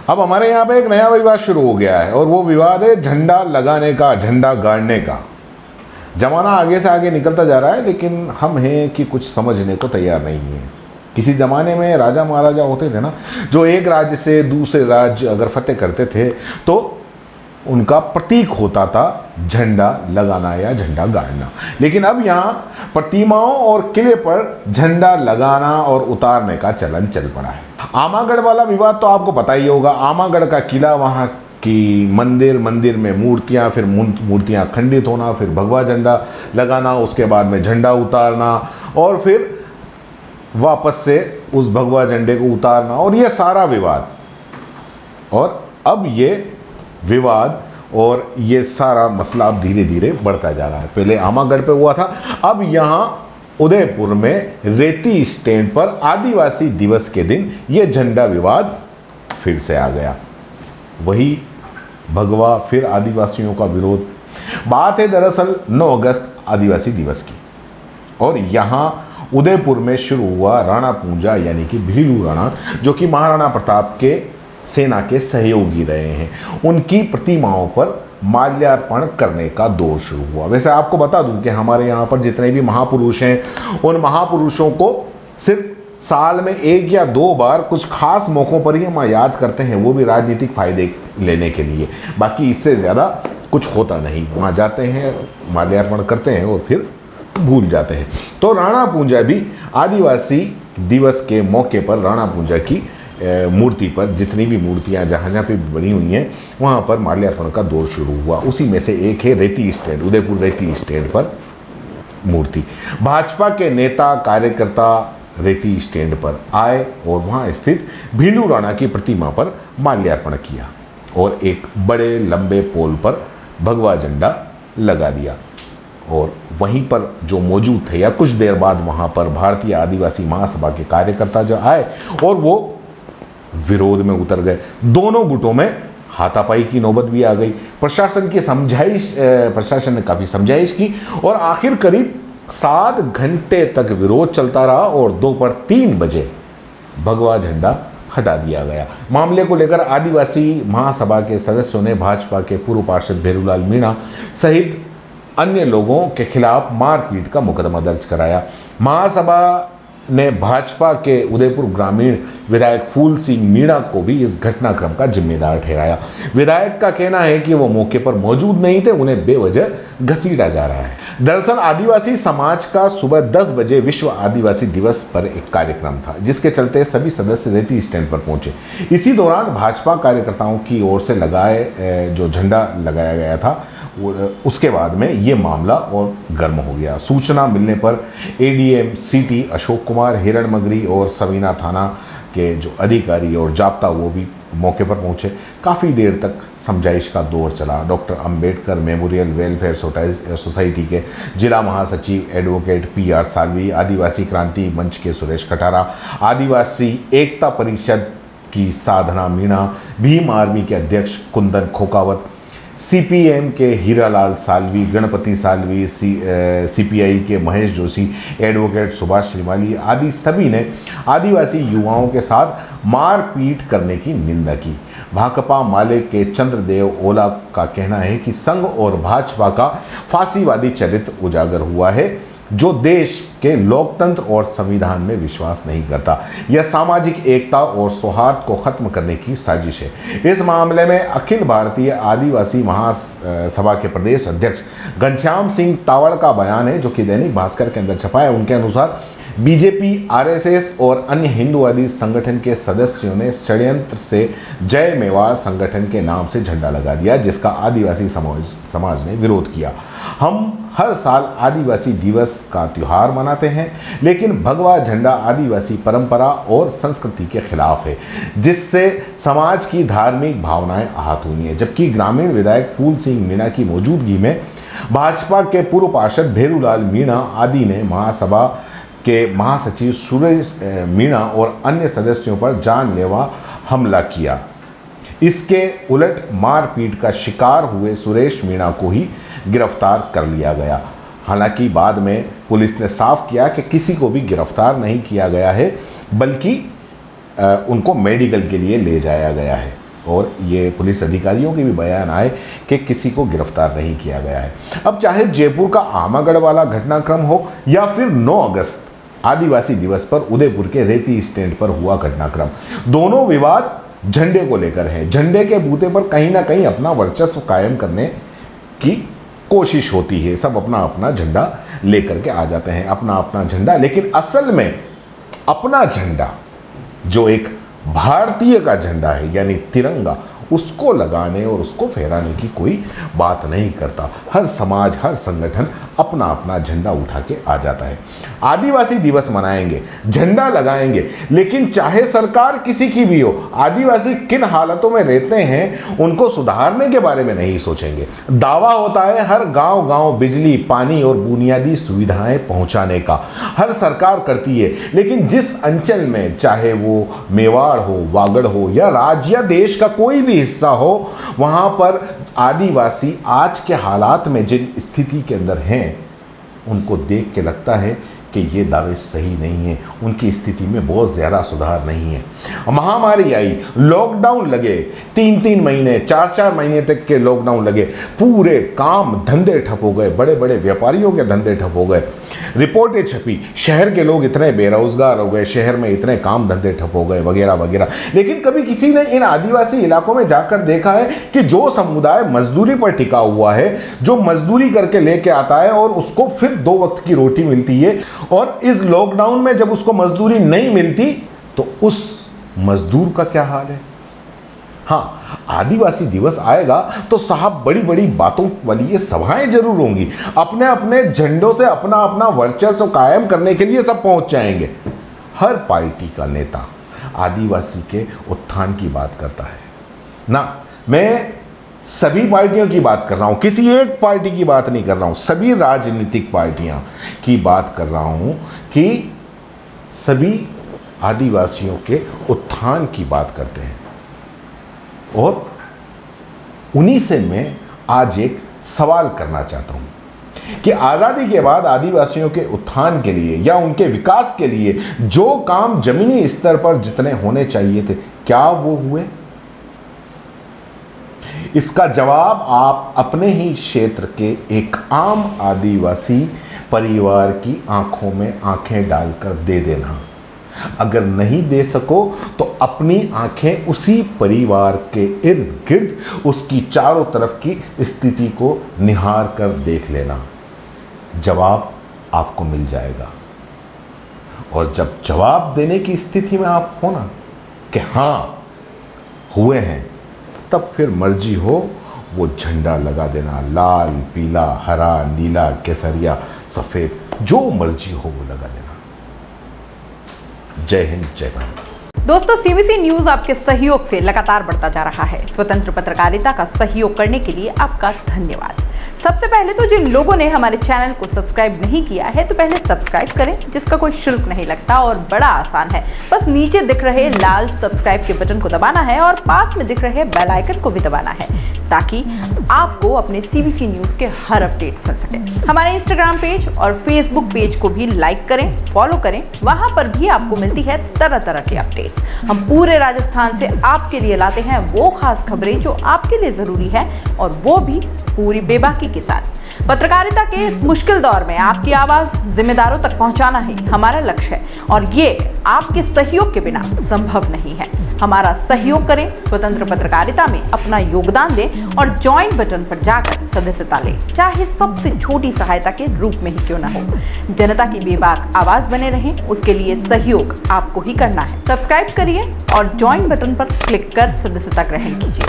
अब हमारे यहाँ पे एक नया विवाद शुरू हो गया है और वो विवाद है झंडा लगाने का, झंडा गाड़ने का। जमाना आगे से आगे निकलता जा रहा है, लेकिन हम हैं कि कुछ समझने को तैयार नहीं है। किसी ज़माने में राजा महाराजा होते थे ना, जो एक राज्य से दूसरे राज्य अगर फतेह करते थे तो उनका प्रतीक होता था झंडा लगाना या झंडा गाड़ना। लेकिन अब यहाँ प्रतिमाओं और किले पर झंडा लगाना और उतारने का चलन चल पड़ा है। आमागढ़ वाला विवाद तो आपको पता ही होगा। आमागढ़ का किला, वहाँ की मंदिर में मूर्तियाँ, फिर मूर्तियाँ खंडित होना, फिर भगवा झंडा लगाना, उसके बाद में झंडा उतारना और फिर वापस से उस भगवा झंडे को उतारना, और ये सारा विवाद। और अब ये विवाद और ये सारा मसला अब धीरे धीरे बढ़ता जा रहा है। पहले आमागढ़ पे हुआ था, अब यहाँ उदयपुर में रेती स्टैंड पर आदिवासी दिवस के दिन ये झंडा विवाद फिर से आ गया। वही भगवा, फिर आदिवासियों का विरोध। बात है दरअसल 9 अगस्त आदिवासी दिवस की, और यहाँ उदयपुर में शुरू हुआ राणा पूंजा यानी कि भीलू राणा, जो कि महाराणा प्रताप के सेना के सहयोगी रहे हैं, उनकी प्रतिमाओं पर माल्यार्पण करने का दौर शुरू हुआ। वैसे आपको बता दूं कि हमारे यहाँ पर जितने भी महापुरुष हैं, उन महापुरुषों को सिर्फ साल में 1 या 2 बार कुछ खास मौक़ों पर ही हम याद करते हैं, वो भी राजनीतिक फायदे लेने के लिए। बाकी इससे ज़्यादा कुछ होता नहीं। वहाँ जाते हैं, माल्यार्पण करते हैं और फिर भूल जाते हैं। तो राणा पूंजा भी आदिवासी दिवस के मौके पर राणा पूंजा की मूर्ति पर, जितनी भी मूर्तियाँ जहाँ जहाँ पे बनी हुई हैं, वहाँ पर माल्यार्पण का दौर शुरू हुआ। उसी में से एक है रेती स्टैंड, उदयपुर रेती स्टैंड पर मूर्ति। भाजपा के नेता कार्यकर्ता रेती स्टैंड पर आए और वहाँ स्थित भीलू राणा की प्रतिमा पर माल्यार्पण किया और एक बड़े लंबे पोल पर भगवा झंडा लगा दिया। और वहीं पर जो मौजूद थे, या कुछ देर बाद वहाँ पर भारतीय आदिवासी महासभा के कार्यकर्ता जो आए और वो विरोध में उतर गए। दोनों गुटों में हाथापाई की नौबत भी आ गई। प्रशासन ने काफ़ी समझाइश की और आखिर करीब 7 घंटे तक विरोध चलता रहा और दोपहर 3 बजे भगवा झंडा हटा दिया गया। मामले को लेकर आदिवासी महासभा के सदस्यों ने भाजपा के पूर्व पार्षद भेरूलाल मीणा सहित अन्य लोगों के खिलाफ मारपीट का मुकदमा दर्ज कराया। महासभा ने भाजपा के उदयपुर ग्रामीण विधायक फूल सिंह मीणा को भी इस घटनाक्रम का जिम्मेदार ठहराया। विधायक का कहना है कि वो मौके पर मौजूद नहीं थे, उन्हें बेवजह घसीटा जा रहा है। दरअसल आदिवासी समाज का सुबह 10 बजे विश्व आदिवासी दिवस पर एक कार्यक्रम था, जिसके चलते सभी सदस्य रेती स्टैंड पर पहुंचे। इसी दौरान भाजपा कार्यकर्ताओं की ओर से लगाए जो झंडा लगाया गया था, उसके बाद में ये मामला और गर्म हो गया। सूचना मिलने पर एडीएम सिटी अशोक कुमार, हिरणमगरी और सवीना थाना के जो अधिकारी और जाप्ता, वो भी मौके पर पहुंचे। काफ़ी देर तक समझाइश का दौर चला। Doctor Ambedkar memorial welfare society के जिला महासचिव एडवोकेट PR सालवी, आदिवासी क्रांति मंच के सुरेश खटारा, आदिवासी एकता परिषद की साधना मीणा, भीम आर्मी के अध्यक्ष कुंदन खोकावत, CPM के हीरालाल सालवी, गणपति सालवी, CPI के महेश जोशी, एडवोकेट सुभाष श्रीमाली आदि सभी ने आदिवासी युवाओं के साथ मारपीट करने की निंदा की। भाकपा माले के चंद्रदेव ओला का कहना है कि संघ और भाजपा का फांसीवादी चरित्र उजागर हुआ है, जो देश के लोकतंत्र और संविधान में विश्वास नहीं करता। यह सामाजिक एकता और सौहार्द को खत्म करने की साजिश है। इस मामले में अखिल भारतीय आदिवासी महासभा के प्रदेश अध्यक्ष घनश्याम सिंह तावड़ का बयान है, जो कि दैनिक भास्कर के अंदर छपा है। उनके अनुसार बीजेपी, RSS और अन्य हिंदूवादी संगठन के सदस्यों ने षड्यंत्र से जय मेवाड़ संगठन के नाम से झंडा लगा दिया, जिसका आदिवासी समाज ने विरोध किया। हम हर साल आदिवासी दिवस का त्यौहार मनाते हैं, लेकिन भगवा झंडा आदिवासी परंपरा और संस्कृति के खिलाफ है, जिससे समाज की धार्मिक भावनाएं आहत हुई हैं। जबकि ग्रामीण विधायक फूल सिंह मीणा की मौजूदगी में भाजपा के पूर्व पार्षद भेरूलाल मीणा आदि ने महासभा के महासचिव सुरेश मीणा और अन्य सदस्यों पर जानलेवा हमला किया। इसके उलट मारपीट का शिकार हुए सुरेश मीणा को ही गिरफ्तार कर लिया गया। हालांकि बाद में पुलिस ने साफ किया कि किसी को भी गिरफ्तार नहीं किया गया है, बल्कि उनको मेडिकल के लिए ले जाया गया है। और ये पुलिस अधिकारियों के भी बयान आए कि किसी को गिरफ्तार नहीं किया गया है। अब चाहे जयपुर का आमागढ़ वाला घटनाक्रम हो या फिर 9 अगस्त आदिवासी दिवस पर उदयपुर के रेती स्टैंड पर हुआ घटनाक्रम, दोनों विवाद झंडे को लेकर है। झंडे के बूते पर कहीं ना कहीं अपना वर्चस्व कायम करने की कोशिश होती है। सब अपना अपना झंडा लेकर के आ जाते हैं, अपना अपना झंडा। लेकिन असल में अपना झंडा जो एक भारतीय का झंडा है यानी तिरंगा, उसको लगाने और उसको फहराने की कोई बात नहीं करता। हर समाज, हर संगठन अपना अपना झंडा उठा के आ जाता है। आदिवासी दिवस मनाएंगे, झंडा लगाएंगे, लेकिन चाहे सरकार किसी की भी हो, आदिवासी किन हालातों में रहते हैं उनको सुधारने के बारे में नहीं सोचेंगे। दावा होता है हर गांव गांव बिजली, पानी और बुनियादी सुविधाएं पहुंचाने का, हर सरकार करती है। लेकिन जिस अंचल में, चाहे वो मेवाड़ हो, वागड़ हो या राज्य या देश का कोई भी हिस्सा हो, वहां पर आदिवासी आज के हालात में जिन स्थिति के अंदर हैं, उनको देख के लगता है कि ये दावे सही नहीं है, उनकी स्थिति में बहुत ज़्यादा सुधार नहीं है। महामारी आई, लॉकडाउन लगे, 3-3 महीने, 4-4 महीने तक के लॉकडाउन लगे, पूरे काम धंधे ठप हो गए, बड़े बड़े व्यापारियों के धंधे ठप हो गए। रिपोर्टें छपी, शहर के लोग इतने बेरोजगार हो गए, शहर में इतने काम धंधे ठप हो गए वगैरह वगैरह। लेकिन कभी किसी ने इन आदिवासी इलाकों में जाकर देखा है कि जो समुदाय मजदूरी पर टिका हुआ है, जो मजदूरी करके लेके आता है और उसको फिर 2 वक्त की रोटी मिलती है, और इस लॉकडाउन में जब उसको मजदूरी नहीं मिलती तो उस मजदूर का क्या हाल है। हाँ, आदिवासी दिवस आएगा तो साहब बड़ी बड़ी बातों वाली ये सभाएं जरूर होंगी, अपने अपने झंडों से अपना अपना वर्चस्व कायम करने के लिए सब पहुंच जाएंगे। हर पार्टी का नेता आदिवासी के उत्थान की बात करता है ना। मैं सभी पार्टियों की बात कर रहा हूं, किसी एक पार्टी की बात नहीं कर रहा हूं, सभी राजनीतिक पार्टियां की बात कर रहा हूं कि सभी आदिवासियों के उत्थान की बात करते हैं। और उन्हीं से मैं आज एक सवाल करना चाहता हूं कि आज़ादी के बाद आदिवासियों के उत्थान के लिए या उनके विकास के लिए जो काम जमीनी स्तर पर जितने होने चाहिए थे, क्या वो हुए? इसका जवाब आप अपने ही क्षेत्र के एक आम आदिवासी परिवार की आंखों में आंखें डालकर दे देना। अगर नहीं दे सको तो अपनी आंखें उसी परिवार के इर्द गिर्द, उसकी चारों तरफ की स्थिति को निहार कर देख लेना। जवाब आपको मिल जाएगा। और जब जवाब देने की स्थिति में आप हो ना कि हाँ हुए हैं, तब फिर मर्जी हो वो झंडा लगा देना, लाल, पीला, हरा, नीला, केसरिया, सफ़ेद, जो मर्जी हो वो लगा देना। जय हिंद, जय भारत। दोस्तों, सीबीसी न्यूज आपके सहयोग से लगातार बढ़ता जा रहा है। स्वतंत्र पत्रकारिता का सहयोग करने के लिए आपका धन्यवाद। सबसे पहले तो जिन लोगों ने हमारे चैनल को सब्सक्राइब नहीं किया है, तो पहले सब्सक्राइब करें, जिसका कोई शुल्क नहीं लगता और बड़ा आसान है। बस नीचे दिख रहे लाल सब्सक्राइब के बटन को दबाना है और पास में दिख रहे बेल आइकन को भी दबाना है, ताकि आपको अपने सीबीसी न्यूज के हर अपडेट्स मिल सके। हमारे इंस्टाग्राम पेज और फेसबुक पेज को भी लाइक करें, फॉलो करें, वहां पर भी आपको मिलती है तरह तरह के अपडेट्स। हम पूरे राजस्थान से आपके लिए लाते हैं वो खास खबरें जो आपके लिए जरूरी है, और वो भी पूरी बेबाकी के साथ। पत्रकारिता के इस मुश्किल दौर में आपकी आवाज जिम्मेदारों तक पहुंचाना ही हमारा लक्ष्य है, और ये आपके सहयोग के बिना संभव नहीं है। हमारा सहयोग करें, स्वतंत्र पत्रकारिता में अपना योगदान दें और ज्वाइन बटन पर जाकर सदस्यता लें, चाहे सबसे छोटी सहायता के रूप में ही क्यों न हो। जनता की बेबाक आवाज बने रहें, उसके लिए सहयोग आपको ही करना है। सब्सक्राइब करिए और ज्वाइन बटन पर क्लिक कर सदस्यता ग्रहण कीजिए।